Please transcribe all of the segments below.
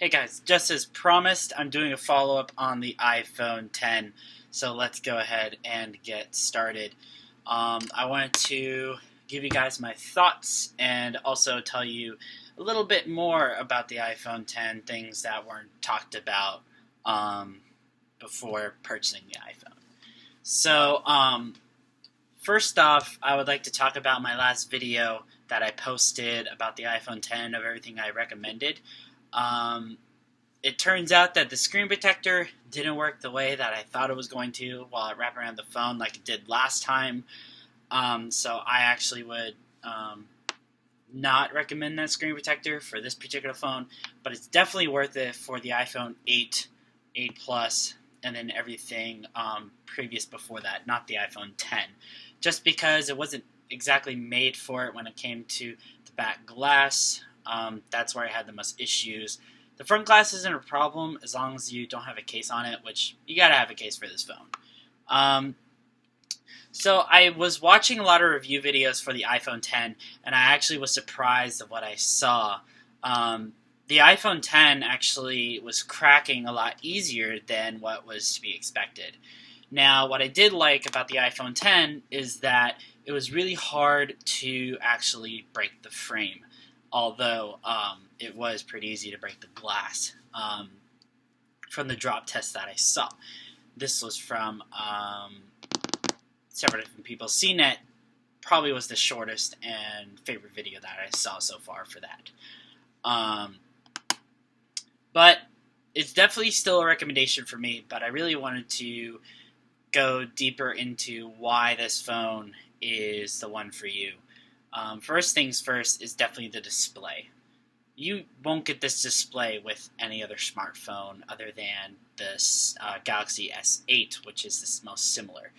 Hey guys, just as promised, I'm doing a follow-up on the iPhone 10, so let's go ahead and get started. I wanted to give you guys my thoughts and also tell you a little bit more about the iPhone 10, things that weren't talked about before purchasing the iPhone. So, first off, I would like to talk about my last video that I posted about the iPhone 10 of everything I recommended. It turns out that the screen protector didn't work the way that I thought it was going to while it wrapped around the phone like it did last time. So I actually would not recommend that screen protector for this particular phone, but it's definitely worth it for the iPhone 8, 8 Plus, and then everything previous before that, not the iPhone 10. Just because it wasn't exactly made for it when it came to the back glass. That's where I had the most issues. The front glass isn't a problem as long as you don't have a case on it, which you gotta have a case for this phone. So I was watching a lot of review videos for the iPhone 10, and I actually was surprised at what I saw. The iPhone 10 actually was cracking a lot easier than what was to be expected. Now, what I did like about the iPhone 10 is that it was really hard to actually break the frame, although it was pretty easy to break the glass from the drop test that I saw. This was from several different people. CNET probably was the shortest and favorite video that I saw so far for that. But it's definitely still a recommendation for me, but I really wanted to go deeper into why this phone is the one for you. First things first is definitely the display. You won't get this display with any other smartphone other than this Galaxy S8, which is the most similar.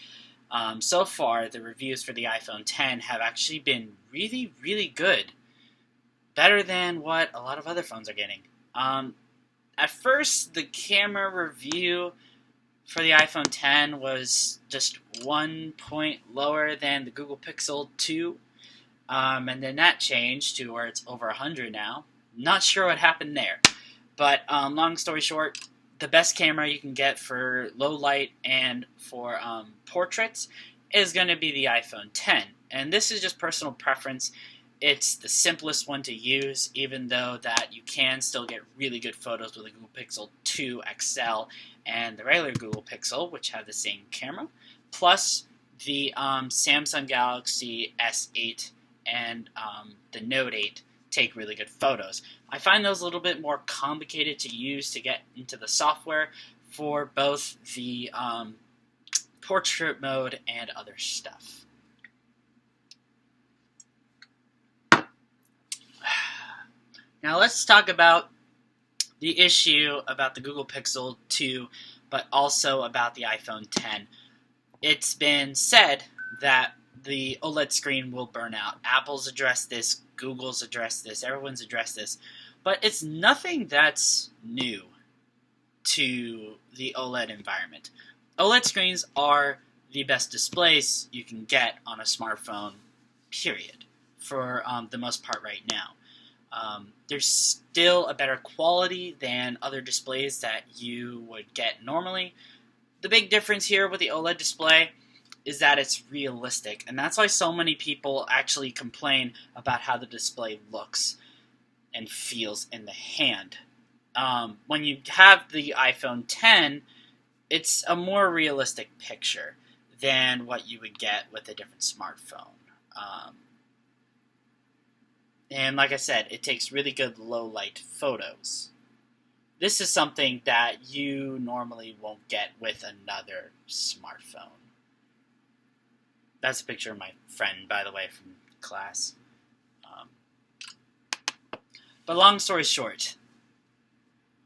So far, the reviews for the iPhone 10 have actually been really, really good. Better than what a lot of other phones are getting. At first, the camera review for the iPhone 10 was just 1 point lower than the Google Pixel 2. And then that changed to where it's over 100 now. Not sure what happened there. But long story short, the best camera you can get for low light and for portraits is going to be the iPhone 10. And this is just personal preference. It's the simplest one to use, even though that you can still get really good photos with the Google Pixel 2 XL and the regular Google Pixel, which have the same camera, plus the Samsung Galaxy S8 and the Note 8 take really good photos. I find those a little bit more complicated to use to get into the software for both the portrait mode and other stuff. Now let's talk about the issue about the Google Pixel 2, but also about the iPhone 10. It's been said that the OLED screen will burn out. Apple's addressed this, Google's addressed this, everyone's addressed this, but it's nothing that's new to the OLED environment. OLED screens are the best displays you can get on a smartphone, period, for the most part right now. There's still a better quality than other displays that you would get normally. The big difference here with the OLED display is that it's realistic, and that's why so many people actually complain about how the display looks and feels in the hand. When you have the iPhone 10, it's a more realistic picture than what you would get with a different smartphone. And like I said, it takes really good low-light photos. This is something that you normally won't get with another smartphone. That's a picture of my friend, by the way, from class. But long story short,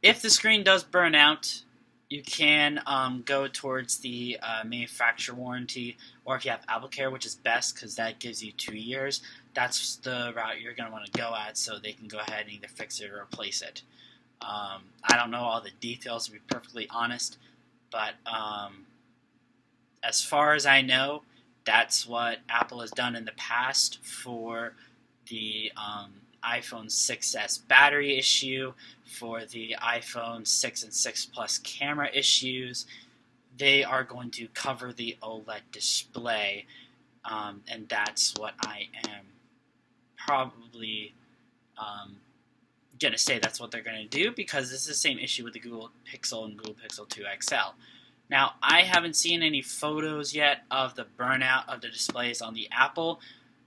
if the screen does burn out, you can go towards the manufacturer warranty, or if you have AppleCare, which is best because that gives you 2 years, that's the route you're going to want to go at so they can go ahead and either fix it or replace it. I don't know all the details, to be perfectly honest, but as far as I know, that's what Apple has done in the past for the iPhone 6s battery issue, for the iPhone 6 and 6 Plus camera issues. They are going to cover the OLED display, and that's what I am probably going to say that's what they're going to do, because this is the same issue with the Google Pixel and Google Pixel 2 XL. Now, I haven't seen any photos yet of the burnout of the displays on the Apple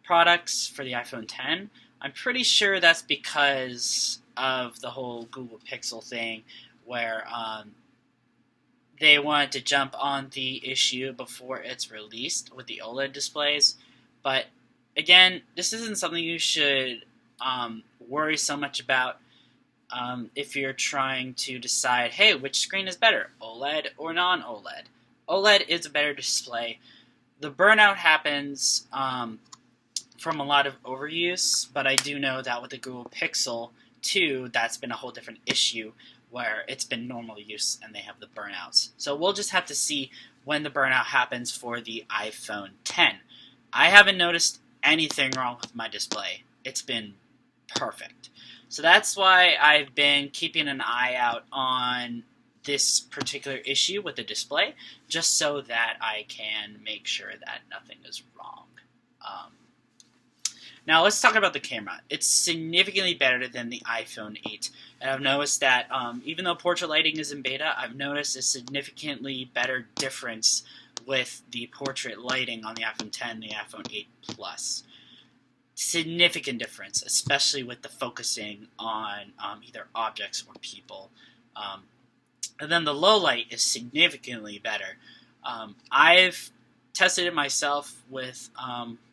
products for the iPhone 10. I'm pretty sure that's because of the whole Google Pixel thing, where they wanted to jump on the issue before it's released with the OLED displays. But again, this isn't something you should worry so much about if you're trying to decide, hey, which screen is better, OLED or non-OLED. OLED is a better display. The burnout happens from a lot of overuse, but I do know that with the Google Pixel 2, that's been a whole different issue, where it's been normal use and they have the burnouts. So we'll just have to see when the burnout happens for the iPhone 10. I haven't noticed anything wrong with my display. It's been perfect. So that's why I've been keeping an eye out on this particular issue with the display, just so that I can make sure that nothing is wrong. Now let's talk about the camera. It's significantly better than the iPhone 8. And I've noticed that even though portrait lighting is in beta, I've noticed a significantly better difference with the portrait lighting on the iPhone 10 and the iPhone 8 Plus. Significant difference, especially with the focusing on either objects or people. And then the low light is significantly better. I've tested it myself with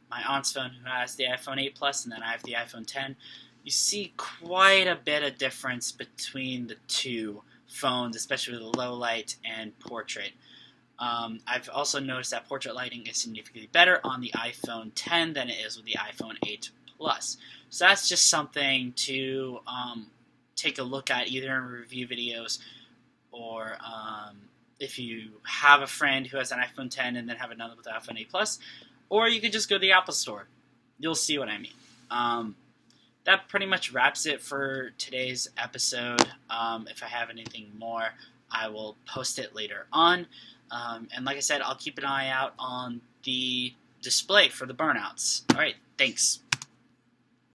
my aunt's phone, who has the iPhone 8 Plus, and then I have the iPhone 10. You see quite a bit of difference between the two phones, especially with the low light and portrait. I've also noticed that portrait lighting is significantly better on the iPhone 10 than it is with the iPhone 8 Plus. So that's just something to take a look at, either in review videos, or if you have a friend who has an iPhone 10 and then have another with the iPhone 8 Plus, or you could just go to the Apple Store. You'll see what I mean. That pretty much wraps it for today's episode. If I have anything more, I will post it later on. And like I said, I'll keep an eye out on the display for the burnouts. All right, thanks.